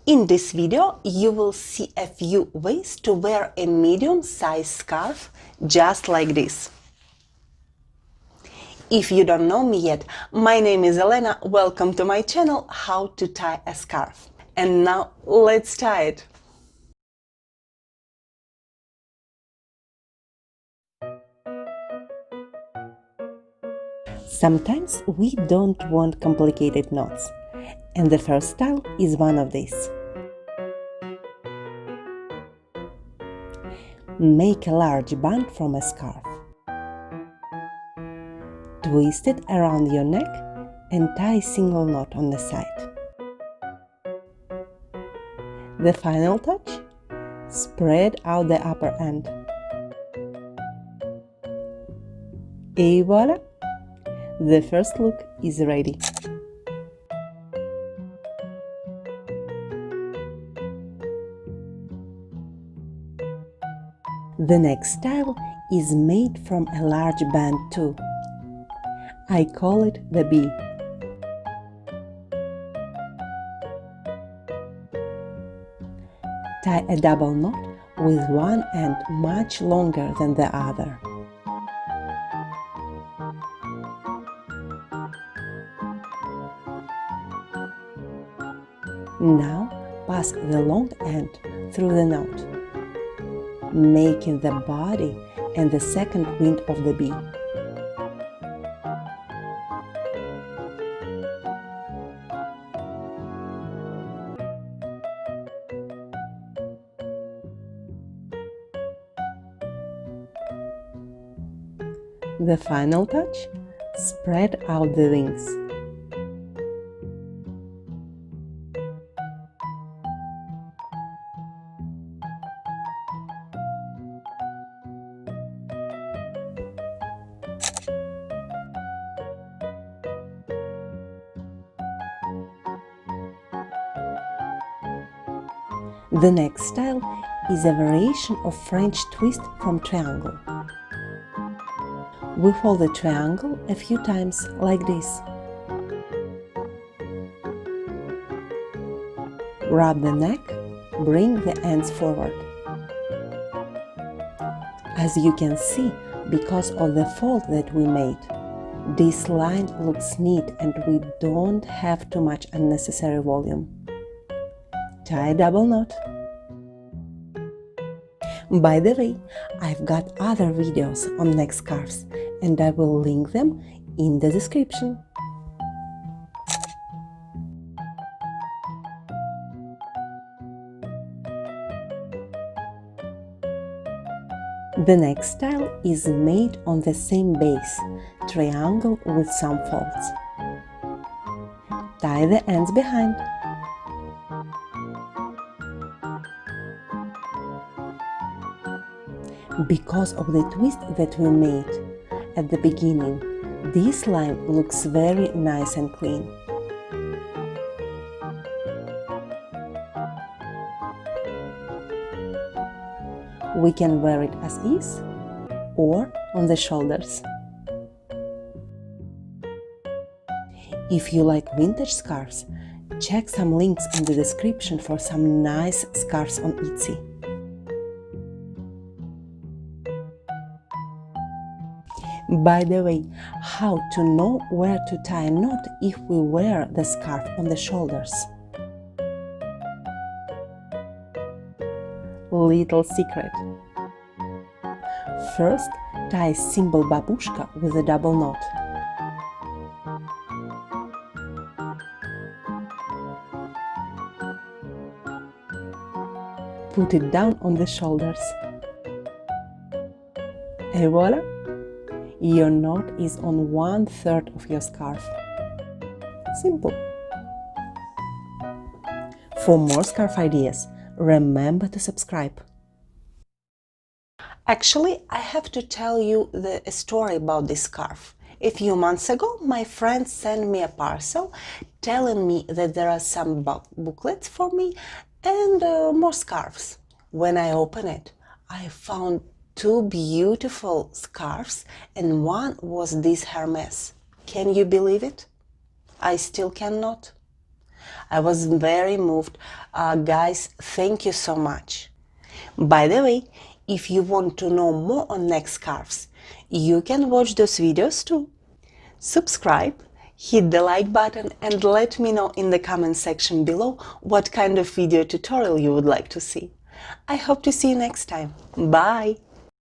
In this video, you will see a few ways to wear a medium-sized scarf just like this. If you don't know me yet, my name is Elena. Welcome to my channel, How to Tie a Scarf. And now let's tie it. Sometimes we don't want complicated knots, and the first style is one of these. Make a large band from a scarf. Twist it around your neck and tie a single knot on the side. The final touch? Spread out the upper end. Et voila! The first look is ready. The next style is made from a large band too. I call it the bee. Tie a double knot with one end much longer than the other. Now pass the long end through the knot, making the body and the second wing of the bee. The final touch? Spread out the wings. The next style is a variation of French twist from triangle. We fold the triangle a few times like this. Rub the neck, bring the ends forward. As you can see, because of the fold that we made, this line looks neat and we don't have too much unnecessary volume. Tie a double knot. By the way, I've got other videos on neck scarves and I will link them in the description. The next style is made on the same base, triangle with some folds. Tie the ends behind. Because of the twist that we made at the beginning, this line looks very nice and clean. We can wear it as is or on the shoulders. If you like vintage scarves, check some links in the description for some nice scarves on Eatsy. By the way, how to know where to tie a knot if we wear the scarf on the shoulders? Little secret. First, tie a simple babushka with a double knot. Put it down on the shoulders. Et voila! Your knot is on 1/3 of your scarf. Simple. For more scarf ideas, remember to subscribe. Actually, I have to tell you a story about this scarf. A few months ago, my friend sent me a parcel telling me that there are some booklets for me and more scarves. When I opened it, I found two beautiful scarves and one was this Hermes. Can you believe it? I still cannot. I was very moved. Guys, thank you so much. By the way, if you want to know more on neck scarves, you can watch those videos too. Subscribe, hit the like button, and let me know in the comment section below what kind of video tutorial you would like to see. I hope to see you next time. Bye!